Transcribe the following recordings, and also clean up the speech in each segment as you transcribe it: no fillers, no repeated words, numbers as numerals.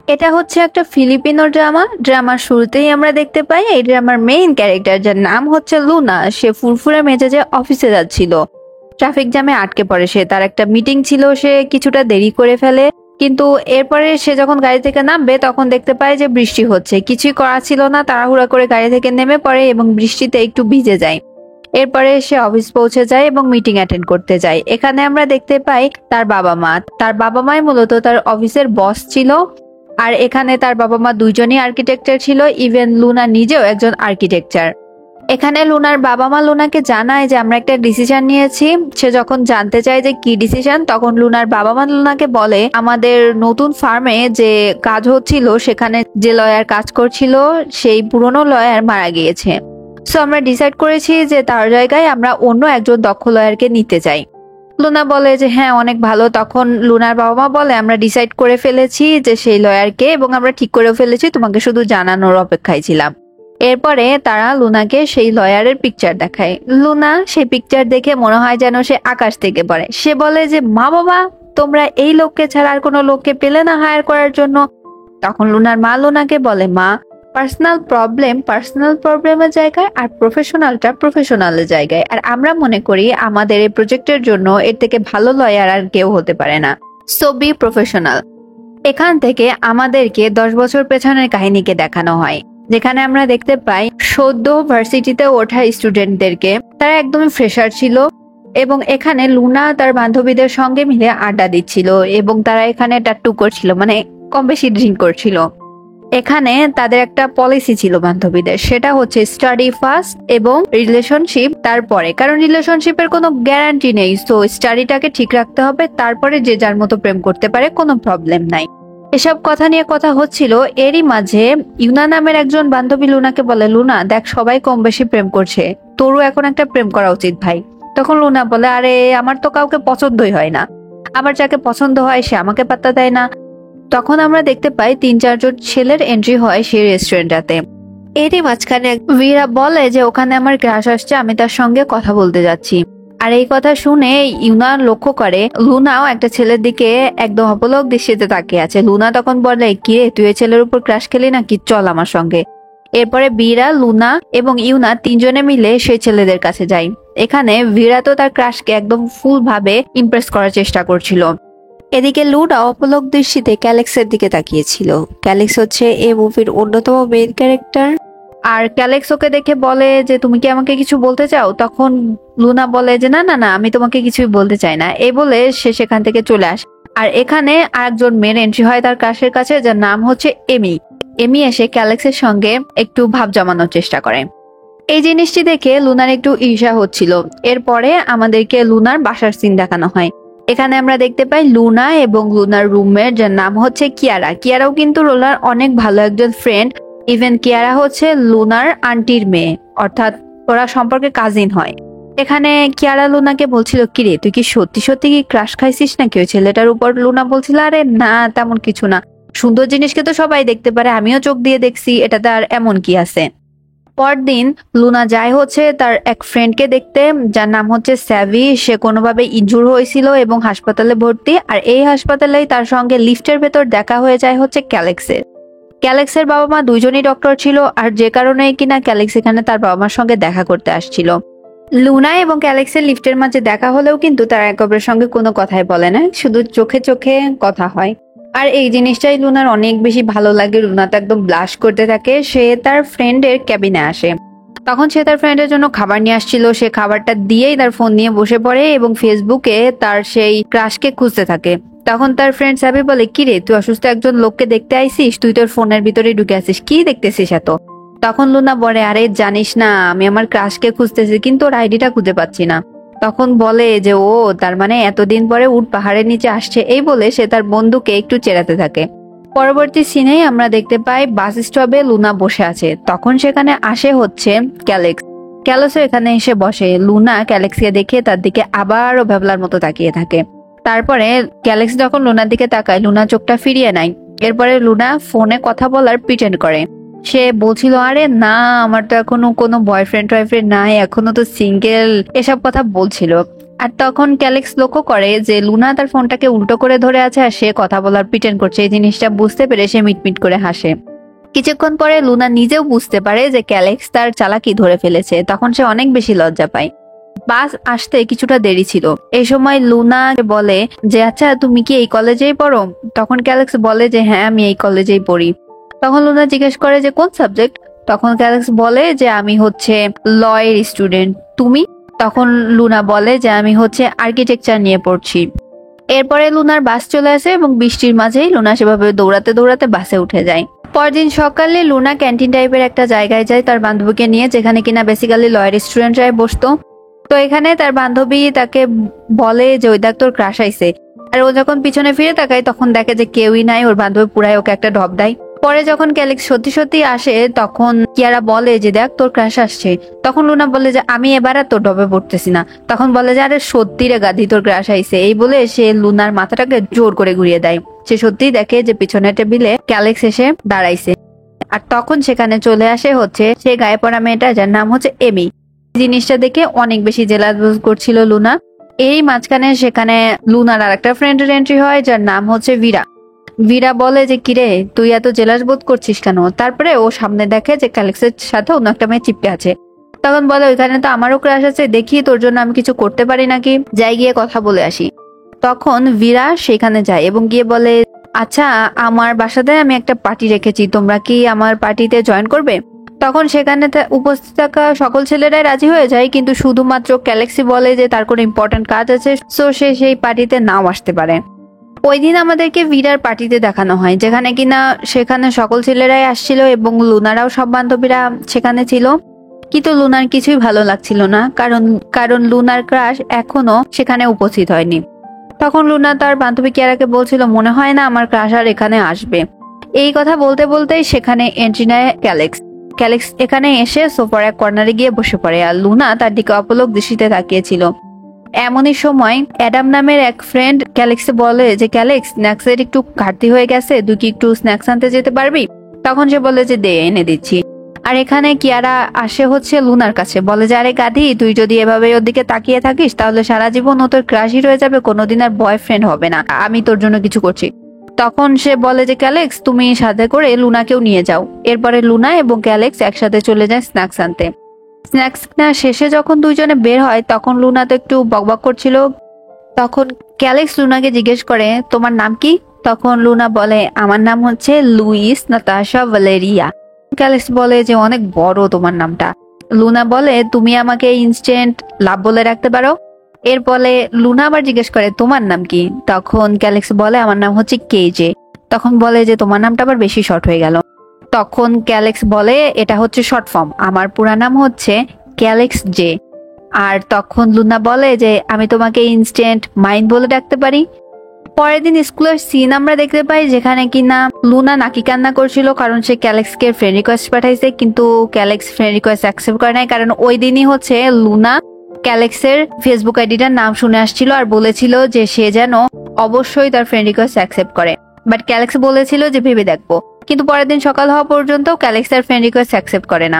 এটা হচ্ছে একটা ফিলিপিনো ড্রামা। ড্রামার শুরুতেই আমরা দেখতে পাই এই ড্রামার মেইন ক্যারেক্টার, যার নাম হচ্ছে লুনা, সে ফুরফুরে মেজাজে অফিসে যাচ্ছিল। ট্রাফিক জ্যামে আটকে পড়ে সে, তার একটা মিটিং ছিল, সে কিছুটা দেরি করে ফেলে। কিন্তু এরপরে সে যখন গাড়ি থেকে নামবে তখন দেখতে পায় যে বৃষ্টি হচ্ছে, কিছুই করা ছিল না, তাড়াহুড়া করে গাড়ি থেকে নেমে পড়ে এবং বৃষ্টিতে একটু ভিজে যায়। এরপরে সে অফিস পৌঁছে যায় এবং মিটিং অ্যাটেন্ড করতে যায়। এখানে আমরা দেখতে পাই তার বাবা মাই মূলত তার অফিসের বস ছিল। আর এখানে তার বাবা মা দুইজনই আর্কিটেকচার ছিল, ইভেন লুনা নিজেও একজন আর্কিটেকচার। এখানে লুনার বাবা মা লুনাকে জানায় যে আমরা একটা ডিসিশন নিয়েছি। সে যখন জানতে চায় যে কি ডিসিশন, তখন লুনার বাবা মা লুনাকে বলে আমাদের নতুন ফার্মে যে কাজ হচ্ছিল সেখানে যে লয়ার কাজ করছিল সেই পুরনো লয়ার মারা গিয়েছে। সো আমরা ডিসাইড করেছি যে তার জায়গায় আমরা অন্য একজন দক্ষ লয়ারকে নিতে চাই। লুনা বলে যে হ্যাঁ, অনেক ভালো। তখন লুনার বাবা মা বলে আমরা ডিসাইড করে ফেলেছি যে সেই লয়ারকে, এবং আমরা ঠিক করে ফেলেছি, তোমাকে শুধু জানানোর অপেক্ষায় ছিলাম। এরপরে তারা লুনাকে সেই লয়ারের পিকচার দেখায়। লুনা সেই পিকচার দেখে মনে হয় যেন সে আকাশ থেকে পড়ে। সে বলে যে মা বাবা, তোমরা এই লোককে ছাড়া আর কোনো লোককে পেলে না হায়ার করার জন্য? তখন লুনার মা লুনাকে বলে মা, পার্সোনাল প্রবলেমের জায়গায় আর প্রফেশনালটা প্রফেশনালের জায়গায়, আর আমরা মনে করি আমাদের এই প্রজেক্টের জন্য এর থেকে ভালো লয়ার আর কেউ হতে পারে না। So be professional. এখান থেকে আমাদেরকে 10 বছর পেছনের কাহিনীকে দেখানো হয়, যেখানে আমরা দেখতে পাই সদ্য ভার্সিটিতে ওঠা স্টুডেন্টদেরকে। তারা একদমই ফ্রেশার ছিল এবং এখানে লুনা তার বান্ধবীদের সঙ্গে মিলে আড্ডা দিচ্ছিল এবং তারা এখানে টাট্টু করছিল, মানে কম বেশি ড্রিঙ্ক করছিল। এখানে তাদের একটা পলিসি ছিল বান্ধবীদের, সেটা হচ্ছে স্টাডি ফার্স্ট এবং রিলেশনশিপ তারপরে, কারণ রিলেশনশিপের কোনো গ্যারান্টি নেই। সো স্টাডিটাকে ঠিক রাখতে হবে, তারপরে যে যার মতো প্রেম করতে পারে, কোনো প্রবলেম নাই। এসব কথা নিয়ে কথা হচ্ছিল, এরই মাঝে ইউনা নামের একজন বান্ধবী লুনাকে বলে লুনা দেখ, সবাই কম বেশি প্রেম করছে, তোরও এখন একটা প্রেম করা উচিত ভাই। তখন লুনা বলে আরে আমার তো কাউকে পছন্দই হয় না, আবার যাকে পছন্দ হয় সে আমাকে পাত্তা দেয় না। তখন আমরা দেখতে পাই 3-4 জন ছেলের এন্ট্রি হয় সেই রেস্টুরেন্টটাতে। এরই মাঝখানে ভীরা বলে যে ওখানে আমার ক্রাশ আসছে, আমি তার সঙ্গে কথা বলতে যাচ্ছি। আর এই কথা শুনে ইউনা লক্ষ্য করে লুনাও একটা ছেলের দিকে একদম অপলক দৃষ্টিতে তাকিয়ে আছে। লুনা তখন বলে কিরে, তুই এই ছেলের উপর ক্রাশ খেলি নাকি, চল আমার সঙ্গে। এরপরে ভীরা, লুনা এবং ইউনা 3 জনে মিলে সেই ছেলেদের কাছে যায়। এখানে ভীরা তো তার ক্রাশকে একদম ফুল ভাবে ইমপ্রেস করার চেষ্টা করছিল। এদিকে লুনা অপলক দৃষ্টিতে ক্যালেক্সের দিকে তাকিয়েছিল। ক্যালেক্স হচ্ছে এই মুভির অন্যতম মেইন ক্যারেক্টার। আর ক্যালেক্স ওকে দেখে বলে যে তুমি কি আমাকে কিছু বলতে চাও? তখন লুনা বলে যে না না না, আমি তোমাকে কিছুই বলতে চাই না। এই বলে সে সেখান থেকে চলে আসে। আর এখানে আরেকজন মেয়ের এন্ট্রি হয় তার ক্রাশের কাছে, যার নাম হচ্ছে এমি। এমি এসে ক্যালেক্সের সঙ্গে একটু ভাব জমানোর চেষ্টা করে। এই জিনিসটি দেখে লুনার একটু ঈর্ষা হচ্ছিল। এরপরে আমাদেরকে লুনার বাসার সিন দেখানো হয়। এখানে আমরা দেখতে পাই লুনা এবং লুনার রুমমেট, যার নাম হচ্ছে কিয়ারা। কিয়ারাও কিন্তু লুনার অনেক ভালো একজন ফ্রেন্ড। ইভেন কিয়ারা হচ্ছে লুনার আন্টির মেয়ে, অর্থাৎ ওরা সম্পর্কে কাজিন হয়। এখানে কিয়ারা লুনাকে বলছিল কিরে, তুই কি সত্যি সত্যি কি ক্রাশ খাইছিস নাকি ওই ছেলেটার উপর? লুনা বলছিল আরে না, তেমন কিছু না, সুন্দর জিনিসকে তো সবাই দেখতে পারে, আমিও চোখ দিয়ে দেখছি, এটাতে আর এমন কি আছে। পরদিন লুনা যায় হচ্ছে তার এক ফ্রেন্ডকে দেখতে, যার নাম হচ্ছে স্যাভি। সে কোনোভাবে ইনজুর হয়েছিল এবং হাসপাতালে ভর্তি। আর এই হাসপাতালেই তার সঙ্গে লিফটের ভেতর দেখা হয়ে যায় হচ্ছে ক্যালেক্সের। ক্যালেক্সের বাবা মা দুইজনই ডক্টর ছিল, আর যে কারণে কিনা ক্যালেক্স এখানে তার বাবা মার সঙ্গে দেখা করতে আসছিল। লুনা এবং ক্যালেক্সের লিফটের মাঝে দেখা হলেও কিন্তু তারা একে অপরের সঙ্গে কোনো কথাই বলে না, শুধু চোখে চোখে কথা হয়। আর এই জিনিসটাই লুনার অনেক বেশি ভালো লাগে। লুনা তো একদম ব্লাশ করতে থাকে। সে তার ফ্রেন্ডের ক্যাবিনে আসে। তখন সে তার ফ্রেন্ডের জন্য খাবার নিয়ে আসছিল। সে খাবারটা দিয়েই তার ফোন নিয়ে বসে পড়ে এবং ফেসবুকে তার সেই ক্রাশকে খুঁজতে থাকে। তখন তার ফ্রেন্ড সাবি বলে কিরে, তুই অসুস্থ একজন লোককে দেখতে আইসিস, তুই তোর ফোনের ভিতরে ঢুকে আসিস, কি দেখতেছিস এত? তখন লুনা বলে আরে জানিস না, আমি আমার ক্রাশকে খুঁজতেছি কিন্তু ওর আইডিটা খুঁজে পাচ্ছি না। তখন বলে যে ও তার মানে এতদিন পরে উট পাহাড়ের নিচে আসছে। এই বলে সে তার বন্ধুকে একটু চেরাতে থাকে। পরবর্তী সিনেই আমরা দেখতে পাই বাস স্টপে লুনা বসে আছে। তখন সেখানে আসে হচ্ছে ক্যালেক্স। ক্যালেক্সও এখানে এসে বসে। লুনা ক্যালেক্সকে দেখে তার দিকে আবারও ভ্যাবলার মতো তাকিয়ে থাকে। তারপরে ক্যালেক্স যখন লুনার দিকে তাকায়, লুনা চোখটা ফিরিয়ে নেয়। এরপরে লুনা ফোনে কথা বলার প্রিটেন্ড করে। সে বলছিল আরে না, আমার তো এখনো কোনো বয়ফ্রেন্ড টয়ফ্রেন্ড নাই, এখনো তো সিঙ্গেল, এসব কথা বলছিল। আর তখন ক্যালেক্স লক্ষ্য করে যে লুনা তার ফোনটাকে উল্টো করে ধরে আছে আর সে কথা বলার প্রিটেন্ড করছে। এই জিনিসটা বুঝতে পেরে সে মিটমিট করে হাসে। কিছুক্ষণ পরে লুনা নিজেও বুঝতে পারে যে ক্যালেক্স তার চালাকি ধরে ফেলেছে। তখন সে অনেক বেশি লজ্জা পায়। বাস আসতে কিছুটা দেরি ছিল। এই সময় লুনা বলে যে আচ্ছা তুমি কি এই কলেজেই পড়ো? তখন ক্যালেক্স বলে যে হ্যাঁ আমি এই কলেজেই পড়ি। তখন লুনা জিজ্ঞেস করে যে কোন সাবজেক্ট? তখন ক্যালেক্স বলে যে আমি হচ্ছে ল এর স্টুডেন্ট। তুমি? তখন লুনা বলে যে আমি হচ্ছে আর্কিটেকচার নিয়ে পড়ছি। এরপরে লুনার বাস চলে আসে এবং বৃষ্টির মাঝেই লুনা সেভাবে দৌড়াতে দৌড়াতে বাসে উঠে যায়। পরদিন সকালে লুনা ক্যান্টিন টাইপের একটা জায়গায় যায় তার বান্ধবীকে নিয়ে, যেখানে কিনা বেসিক্যালি লয়ের স্টুডেন্টরাই বসতো। তো এখানে তার বান্ধবী তাকে বলে যে ওই দেখ তোর ক্রাশ আইছে। আর ও যখন পিছনে ফিরে তাকায় তখন দেখে যে কেউই নাই। ওর বান্ধবী পুরাই ওকে একটা ঢপ দেয়। পরে যখন ক্যালেক্স সত্যি সত্যি আসে তখন কিয়ারা বলে যে দেখ তোর ক্রাশ আসছে। তখন লুনা বলে যে আমি এবার আর তোর ঢপে পড়তেছি না। তখন বলে যে আরে সত্যি রে গাধি তোর ক্রাশ আইছে। এই বলে সে লুনার মাথাটাকে জোর করে ঘুরিয়ে দেয়। সে সত্যিই দেখে যে পিছনের টেবিলে ক্যালেক্স এসে দাঁড়াইছে। আর তখন সেখানে চলে আসে হচ্ছে সে গায়ে পড়া মেয়েটা, যার নাম হচ্ছে এমি। জিনিসটা দেখে অনেক বেশি জেলাস বোধ করছিল লুনা। এই মাঝখানে সেখানে লুনার আর একটা ফ্রেন্ডের এন্ট্রি হয়, যার নাম হচ্ছে ভিরা। ভিরা বলে যে কিরে তুই এত জেলাস বোধ করছিস কেন? তারপরে ও সামনে দেখে যে ক্যালেক্সের সাথে অন্য একটা মেয়ে চিপকে আছে। তখন বলে ওইখানে তো আমারও ক্রাশ আছে, দেখি তোর জন্য আমি কিছু করতে পারি নাকি, যাই গিয়ে কথা বলে আসি। তখন ভিরা সেখানে যায় এবং গিয়ে বলে আচ্ছা আমার বাসাতে আমি একটা পার্টি রেখেছি, তোমরা কি আমার পার্টিতে জয়েন করবে? তখন সেখানে উপস্থিত থাকা সকল ছেলেরাই রাজি হয়ে যায়, কিন্তু শুধুমাত্র ক্যালেক্সি বলে যে তার কোনো ইম্পর্টেন্ট কাজ আছে, সো সে সেই পার্টিতে নাও আসতে পারে। ওই দিন আমাদেরকে ভিরার পার্টিতে দেখানো হয়, যেখানে কিনা সেখানে সকল ছেলেরাই আসছিল এবং লুনারাও সব বান্ধবীরা সেখানে ছিল। কিন্তু লুনার কিছুই ভালো লাগছিল না, কারণ কারণ লুনার ক্রাশ এখনো সেখানে উপস্থিত হয়নি। তখন লুনা তার বান্ধবী কিয়ারাকে বলছিল মনে হয় না আমার ক্রাশ আর এখানে আসবে। এই কথা বলতে বলতেই সেখানে এন্ট্রি নেয় ক্যালেক্স। ক্যালেক্স এখানে এসে সোফার এক কর্নারে গিয়ে বসে পড়ে আর লুনা তার দিকে অপলক দৃষ্টিতে তাকিয়েছিল। এমনই সময় অ্যাডাম নামের এক ফ্রেন্ড ক্যালেক্সে বলে যে ক্যালেক্স স্ন্যাক্সের একটু ঘাটতি হয়ে গেছে, তুই কি একটু স্ন্যাক্স আনতে যেতে পারবি? তখন সে বলে যে দে এনে দিচ্ছি। আর এখানে কিয়ারা আসে হচ্ছে লুনার কাছে, বলে যে আরে গাধি তুই যদি এভাবে ওর দিকে তাকিয়ে থাকিস তাহলে সারা জীবন ও তোর ক্রাশই রয়ে যাবে, কোনোদিন আর বয়ফ্রেন্ড হবে না, আমি তোর জন্য কিছু করছি। তখন সে বলে যে ক্যালেক্স তুমি সাথে করে লুনাকেও নিয়ে যাও। এরপরে লুনা এবং ক্যালেক্স একসাথে চলে যায় স্ন্যাক্স আনতে। স্ন্যাক্স না শেষে যখন দুইজনে বের হয় তখন লুনা তো একটু বকবক করছিল। তখন ক্যালেক্স লুনাকে জিজ্ঞেস করে তোমার নাম কি? তখন লুনা বলে আমার নাম হচ্ছে লুইস নাতাশা ভ্যালেরিয়া। ক্যালেক্স বলে যে অনেক বড় তোমার নামটা। লুনা বলে তুমি আমাকে ইনস্ট্যান্ট লাভ বলে রাখতে পারো। এর বলে লুনা আবার জিজ্ঞেস করে তোমার নাম কি? তখন ক্যালেক্স বলে আমার নাম হচ্ছে কেজে। তখন বলে যে তোমার নামটা আবার বেশি শর্ট হয়ে গেল। তখন ক্যালেক্স বলে এটা হচ্ছে শর্ট ফর্ম, আমার পুরা নাম হচ্ছে ক্যালেক্স জে। আর তখন লুনা বলে যে আমি তোমাকে ইনস্ট্যান্ট মাইন্ড বলে ডাকতে পারি। পরের দিন স্কুলের সিন আমরা দেখতে পাই, যেখানে কিনা লুনা নাকি কান্না করছিল কারণ সে ক্যালেক্সকে ফ্রেন্ড রিকোয়েস্ট পাঠাইছে, কিন্তু ক্যালেক্স ফ্রেন্ড রিকোয়েস্ট অ্যাকসেপ্ট করে নাই, কারণ ওই দিনই হচ্ছে লুনা ক্যালেক্সের ফেসবুক আইডিটার নাম শুনে আসছিল আর বলেছিল যে সে যেন অবশ্যই তার ফ্রেন্ড রিকোয়েস্ট অ্যাকসেপ্ট করে। বাট ক্যালেক্স বলেছিল যে ভেবে দেখবো, কিন্তু পরের দিন সকাল হওয়া পর্যন্ত ক্যালেক্স তার ফ্রেন্ড রিকোয়েস্ট অ্যাকসেপ্ট করে না।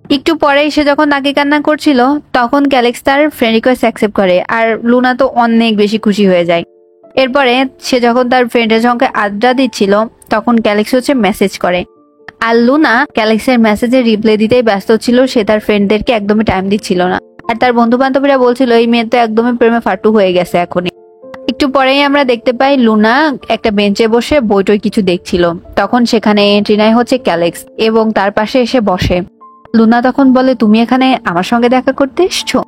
একটু পরেই সে যখন নাকি কান্না করছিল তখন ক্যালেক্স তার ফ্রেন্ড রিকোয়েস্ট অ্যাকসেপ্ট করে আর লুনা তো অনেক বেশি খুশি হয়ে যায়। এরপরে সে যখন তার ফ্রেন্ডের সঙ্গে আড্ডা দিচ্ছিল তখন ক্যালেক্স হচ্ছে মেসেজ করে, আর লুনা ক্যালেক্সের মেসেজে রিপ্লাই দিতেই ব্যস্ত ছিল, সে তার ফ্রেন্ডদেরকে একদমই টাইম দিচ্ছিল না। আর তার বন্ধু বান্ধবীরা বলছিল এই মেয়ে তো একদমই প্রেমে ফাটু হয়ে গেছে এখনই। একটু পরেই আমরা দেখতে পাই লুনা একটা বেঞ্চে বসে বইটই কিছু দেখছিল। তখন সেখানে এন্ট্রি নেয় হচ্ছে ক্যালেক্স এবং তার পাশে এসে বসে। লুনা তখন বলে তুমি এখানে আমার সঙ্গে দেখা করতে এসছো?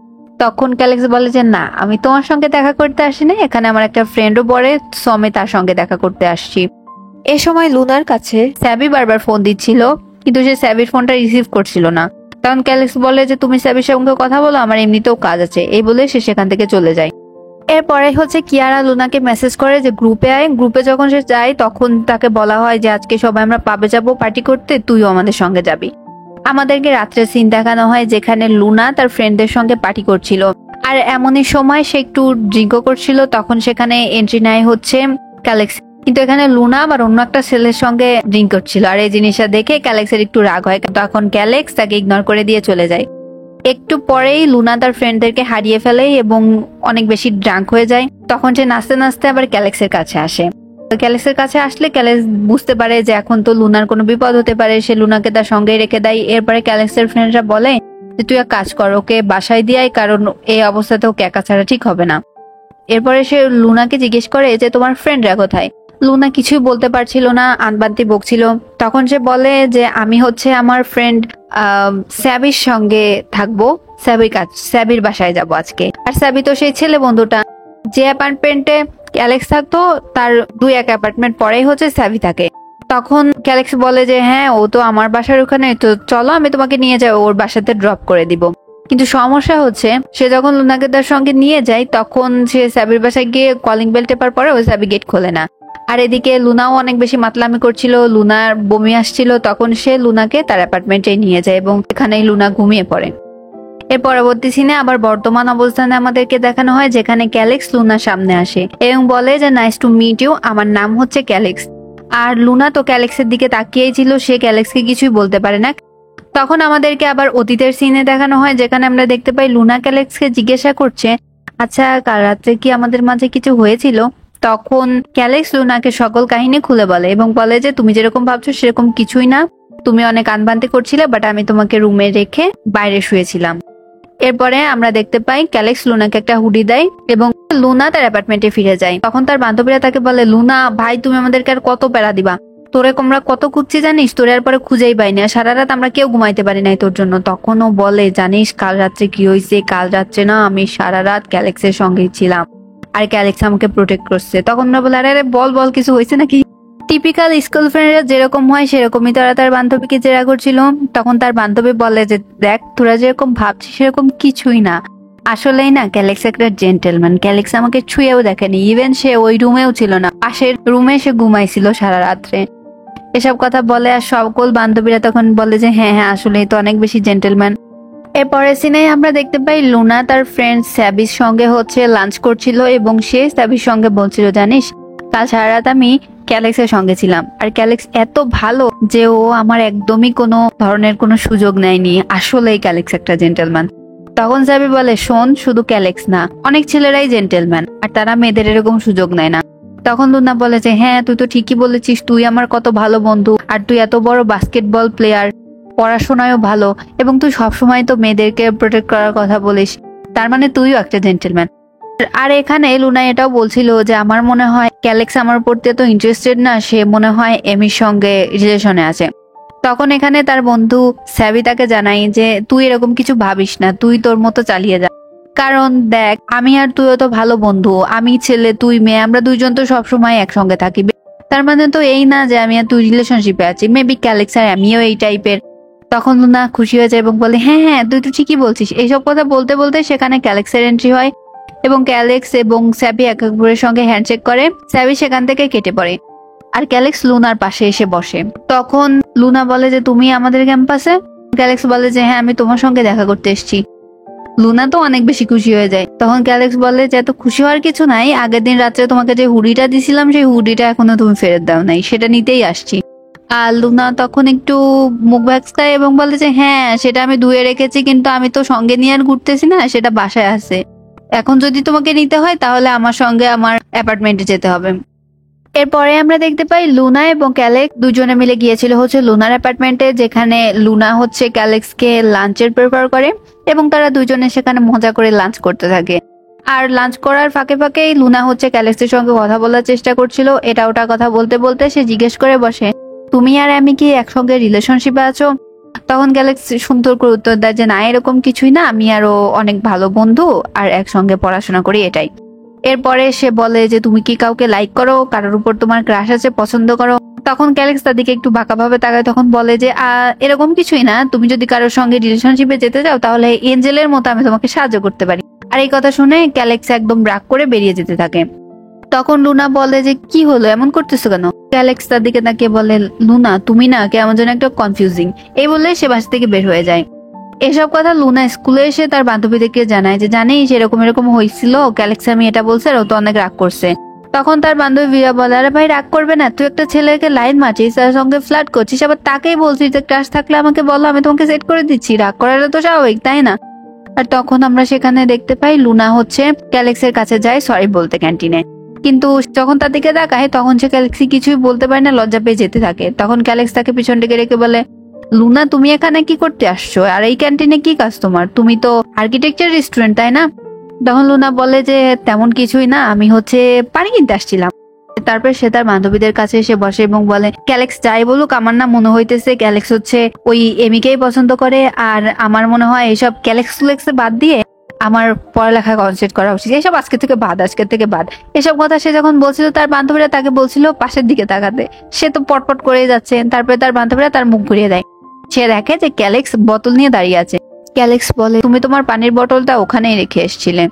তখন ক্যালেক্স বলে যে না আমি তোমার সঙ্গে দেখা করতে আসি না, এখানে আমার একটা ফ্রেন্ডও পড়ে, সো আমি তার সঙ্গে দেখা করতে আসছি। এ সময় লুনার কাছে স্যাবি বারবার ফোন দিচ্ছিল, কিন্তু সে স্যাবির ফোনটা রিসিভ করছিল না। তখন ক্যালেক্স বলে যে তুমি স্যাবির সঙ্গে কথা বলো, আমার এমনিতেও কাজ আছে, এই বলে সে সেখান থেকে চলে যায়। এরপরে হচ্ছে কিয়ারা লুনাকে মেসেজ করে যে গ্রুপে আয়। গ্রুপে যখন সে যায় তখন তাকে বলা হয় যে আজকে সবাই আমরা পাবে যাবো পার্টি করতে, তুইও আমাদের সঙ্গে যাবি। আমাদেরকে রাত্রে সিন দেখানো হয় যেখানে লুনা তার ফ্রেন্ডদের সঙ্গে পার্টি করছিল, আর এমনই সময় সে একটু ড্রিঙ্কও করছিল। তখন সেখানে এন্ট্রি নেয় হচ্ছে ক্যালেক্স, কিন্তু এখানে লুনা আবার অন্য একটা ছেলের সঙ্গে ড্রিঙ্ক করছিল, আর এই জিনিসটা দেখে ক্যালেক্সের একটু রাগ হয়। তখন ক্যালেক্স তাকে ইগনোর করে দিয়ে চলে যায়। একটু পরেই লুনা তার ফ্রেন্ডদেরকে হারিয়ে ফেলে এবং অনেক বেশি ড্রাঙ্ক হয়ে যায়। তখন সে নাচতে নাচতে আবার ক্যালেক্সের কাছে আসে। ক্যালেক্সের কাছে আসলে ক্যালেক্স বুঝতে পারে যে এখন তো লুনার কোনো বিপদ হতে পারে, সে লুনাকে তার সঙ্গে রেখে দেয়। এরপরে ক্যালেক্সের ফ্রেন্ডরা বলে যে তুই এক কাজ কর, ওকে বাসায় দিয়ে আয়, কারণ এই অবস্থাতে ওকে একা ছাড়া ঠিক হবে না। এরপরে সে লুনাকে জিজ্ঞেস করে যে তোমার ফ্রেন্ডরা কোথায়। লুনা কিছুই বলতে পারছিল না, আনবান্তি বকছিল। তখন সে বলে যে আমি হচ্ছে আমার ফ্রেন্ড স্যাবির সঙ্গে থাকবো, স্যাবির বাসায় যাব আজকে। আর স্যাবি তো সেই ছেলে বন্ধুটা, যে অ্যাপার্টমেন্টে ক্যালেক্স থাকতো তার 2-1 অ্যাপার্টমেন্ট পরেই হচ্ছে স্যাবি থাকে। তখন ক্যালেক্স বলে যে হ্যাঁ, ও তো আমার বাসার ওখানে, তো চলো আমি তোমাকে নিয়ে যাই, ওর বাসাতে ড্রপ করে দিব। কিন্তু সমস্যা হচ্ছে সে যখন লুনাকে তার সঙ্গে নিয়ে যায় তখন সে স্যাবির বাসায় গিয়ে কলিং বেল টেপার পরে ওই স্যাবি গেট খোলে না। আর এদিকে লুনাও অনেক বেশি মাতলামি করছিল, লুনার বমি আসছিল। তখন সে লুনাকে তার অ্যাপার্টমেন্টে নিয়ে যায় এবং এখানেই লুনা ঘুমিয়ে পড়ে। এর পরবর্তী সিনে আবার বর্তমান অবস্থানে আমাদেরকে দেখানো হয়, যেখানে ক্যালেক্স লুনার সামনে আসে এবং বলে যে নাইস টু মিট ইউ, আমার নাম হচ্ছে ক্যালেক্স। আর লুনা তো ক্যালেক্সের দিকে তাকিয়েই ছিল, সে ক্যালেক্সকে কিছুই বলতে পারে না। তখন আমাদেরকে আবার অতীতের সিনে দেখানো হয়, যেখানে আমরা দেখতে পাই লুনা ক্যালেক্সকে জিজ্ঞাসা করছে আচ্ছা কাল রাত্রে কি আমাদের মাঝে কিছু হয়েছিল। তখন ক্যালেক্স লুনাকে সকল কাহিনী খুলে বলে এবং বলে যে তুমি যেরকম ভাবছো সেরকম কিছুই না, তুমি অনেক আনবান্তি করছিলে, বাট আমি তোমাকে রুমে রেখে বাইরে শুয়েছিলাম। এরপরে আমরা দেখতে পাই ক্যালেক্স লুনাকে একটা হুডি দেয় এবং লুনা তার অ্যাপার্টমেন্টে ফিরে যায়। তখন তার বান্ধবীরা তাকে বলে লুনা ভাই, তুমি আমাদেরকে আর কত প্যারা দিবা, তোরে আমরা কত খুঁজছি জানিস, তোরে আর পরে খুঁজেই পাইনি, আর সারা রাত আমরা কেউ ঘুমাইতে পারি নাই তোর জন্য। তখন ও বলে জানিস কাল রাত্রে কি হয়েছে, কাল রাত্রে না আমি সারা রাত ক্যালেক্সের সঙ্গেই ছিলাম আর ক্যালেক্স আমাকে প্রোটেক্ট করছে। তখন আমরা বলে আরে আরে বল বল, কিছু হয়েছে নাকি। টিপিক্যাল স্কুল ফ্রেন্ডরা যেরকম হয় সেরকমই তারা তার বান্ধবীকে জেরা করছিল। তখন তার বান্ধবী বলে যে দেখ তোরা যেরকম ভাবছিস সেরকম কিছুই না, আসলেই না ক্যালেক্স একটা জেন্টেলম্যান, ক্যালেক্স আমাকে ছুঁয়েও দেখেনি, ইভেন সে ওই রুমেও ছিল না, পাশের রুমে সে ঘুমাইছিল সারা রাত্রে। এসব কথা বলে আর সকল বান্ধবীরা তখন বলে যে হ্যাঁ হ্যাঁ আসলেই তো অনেক বেশি জেন্টেলম্যান। এরপরের সিনে আমরা দেখতে পাই লুনা তার ফ্রেন্ড স্যাবির সঙ্গে হচ্ছে লাঞ্চ করছিল এবং সে স্যাবির সঙ্গে বলছিল জানিস কাল সারা রাত আমি ক্যালেক্সের সঙ্গে ছিলাম, আর ক্যালেক্স এত ভালো যে ও আমার একদমই কোনো ধরনের কোনো সুযোগ নেয়নি, আসলেই ক্যালেক্স একটা জেন্টেলম্যান। তখন স্যাবি বলে শোন, শুধু ক্যালেক্স না, অনেক ছেলেরাই জেন্টেলম্যান আর তারা মেয়েদের এরকম সুযোগ নেয় না। তখন লুনা বলে যে হ্যাঁ তুই তো ঠিকই বলেছিস, তুই আমার কত ভালো বন্ধু, আর তুই এত বড় বাস্কেটবল প্লেয়ার, পড়াশোনায়ও ভালো, এবং তুই সবসময় তো মেয়েদেরকে প্রোটেক্ট করার কথা বলিস, তার মানে তুইও একটা জেন্টেলম্যান। আর এখানে লুনা এটাও বলছিল যে আমার মনে হয় ক্যালেক্স আমার প্রতি এত ইন্টারেস্টেড না, সে মনে হয় এমির সঙ্গে রিলেশনে আছে। তখন এখানে তার বন্ধু স্যাবি তাকে জানাই যে তুই এরকম কিছু ভাবিস না, তুই তোর মতো চালিয়ে যা, কারণ দেখ আমি আর তুইও তো ভালো বন্ধু, আমি ছেলে তুই মেয়ে, আমরা দুইজন তো সবসময় একসঙ্গে থাকি, তার মানে তো এই না যে আমি আর তুই রিলেশনশিপে আছি, মেবি ক্যালেক্স আর আমিও এই টাইপের। তখন লুনা খুশি হয়ে যায় এবং বলে হ্যাঁ হ্যাঁ তুই তো ঠিকই বলছিস। এইসব কথা বলতে বলতে সেখানে ক্যালেক্সের এন্ট্রি হয় এবং ক্যালেক্স এবং স্যাবি এক একজনের সঙ্গে হ্যান্ডশেক করে, স্যাবি সেখান থেকে কেটে পড়ে আর ক্যালেক্স লুনার পাশে এসে বসে। তখন লুনা বলে যে তুমি আমাদের ক্যাম্পাসে, ক্যালেক্স বলে যে হ্যাঁ আমি তোমার সঙ্গে দেখা করতে এসেছি। লুনা তো অনেক বেশি খুশি হয়ে যায়। তখন ক্যালেক্স বলে যে এত খুশি হওয়ার কিছু নাই, আগের দিন রাত্রে তোমাকে যে হুডিটা দিছিলাম সেই হুডিটা এখনো তুমি ফেরত দাও নাই, সেটা নিতেই আসছি। আর লুনা তখন একটু মুখ ভ্যাকসায় এবং বলে যে হ্যাঁ সেটা আমি ধুয়ে রেখেছি, কিন্তু আমি তো সঙ্গে নিয়ে আর ঘুরতেছি না, সেটা বাসায় আছে, এখন যদি তোমাকে নিতে হয় তাহলে আমার সঙ্গে আমার অ্যাপার্টমেন্টে যেতে হবে। এরপরে আমরা দেখতে পাই লুনা এবং ক্যালেক্স দুজনে মিলে গিয়েছিল হচ্ছে লুনার অ্যাপার্টমেন্টে, যেখানে লুনা হচ্ছে ক্যালেক্সকে লাঞ্চের প্রেফার করে এবং তারা দুজনে সেখানে মজা করে লাঞ্চ করতে থাকে। আর লাঞ্চ করার ফাঁকে ফাঁকেই লুনা হচ্ছে ক্যালেক্সের সঙ্গে কথা বলার চেষ্টা করছিল, এটা ওটা কথা বলতে বলতে সে জিজ্ঞেস করে বসে তুমি আর আমি কি একসঙ্গে রিলেশনশিপে আছো। তখন ক্যালেক্স সুন্দর করে উত্তর দেয় যে না এরকম কিছুই না, আমি আরো অনেক ভালো বন্ধু আর একসঙ্গে পড়াশোনা করি, এটাই। এরপরে সে বলে যে তুমি কি কাউকে লাইক করো, কারোর উপর তোমার ক্রাশ আছে, পছন্দ করো। তখন ক্যালেক্স তার দিকে একটু বাঁকাভাবে তাকায়, তখন বলে যে এরকম কিছুই না, তুমি যদি কারোর সঙ্গে রিলেশনশিপে যেতে চাও তাহলে এঞ্জেলের মতো আমি তোমাকে সাহায্য করতে পারি। আর এই কথা শুনে ক্যালেক্স একদম রাগ করে বেরিয়ে যেতে থাকে। তখন লুনা বলে যে কি হলো, এমন করতেছো কেন। ক্যালেক্স তার দিকে তাকিয়ে বলে লুনা তুমি না কেমন যেন একটা কনফিউজিং, এই বলে সে বাসা থেকে বের হয়ে যায়। এসব কথা লুনা স্কুলে এসে তার বান্ধবীদেরকে জানায় যে জানিস এরকম এরকম হয়েছিল, ক্যালেক্স আমি এটা বলছে আর ও তো অনেক রাগ করছে। তখন তার বান্ধবী ভিয়া বলে আরে ভাই রাগ করবে না, তুই একটা ছেলেকে লাইন মারছিস, তার সঙ্গে ফ্লার্ট করছিস, আবার তাকেই বলছিস যে ক্রাশ থাকলে আমাকে বলো, আমি তোমাকে সেট করে দিচ্ছি, রাগ করাটা তো স্বাভাবিক তাই না। আর তখন আমরা সেখানে দেখতে পাই লুনা হচ্ছে ক্যালেক্সের কাছে যায় সরি বলতে ক্যান্টিনে। কিন্তু যখন তার দিকে তাকায় তখন সে ক্যালেক্সি কিছুই বলতে পারে না, লজ্জা পেয়ে যেতে থাকে। তখন ক্যালেক্স তাকে পিছন দিকে রেখে বলে, লুনা তুমি এখানে কি করতে আসছো, আর এই ক্যান্টিনে কি কাজ তোমার? তুমি তো আর্কিটেকচার স্টুডেন্ট তাই না? তখন লুনা বলে যে তেমন কিছুই না, আমি হচ্ছে পানি কিনতে আসছিলাম। তারপর সে তার বান্ধবীদের কাছে এসে বসে এবং বলে, ক্যালেক্স যাই বলুক আমার না মনে হইতেছে ক্যালেক্স হচ্ছে ওই এমিকেই পছন্দ করে, আর আমার মনে হয় এসব ক্যালেক্স বাদ দিয়ে আমার পড়ালেখায় কনসেন্ট্রেট করা উচিত, এসব আজকে থেকে বাদ। এসব কথা সে যখন বলছিল তার বান্ধবীরা তাকে বলছিল পাশের দিকে তাকাতে, সে তো পটপট করে যাচ্ছে। তারপরে তার বান্ধবীরা তার মুখ ঘুরিয়ে দেয়। সে দেখে যে ক্যালেক্স বোতল নিয়ে দাঁড়িয়ে আছে। ক্যালেক্স বলে, তুমি তোমার পানির বোতলটা ওখানেই রেখে এসেছিলে।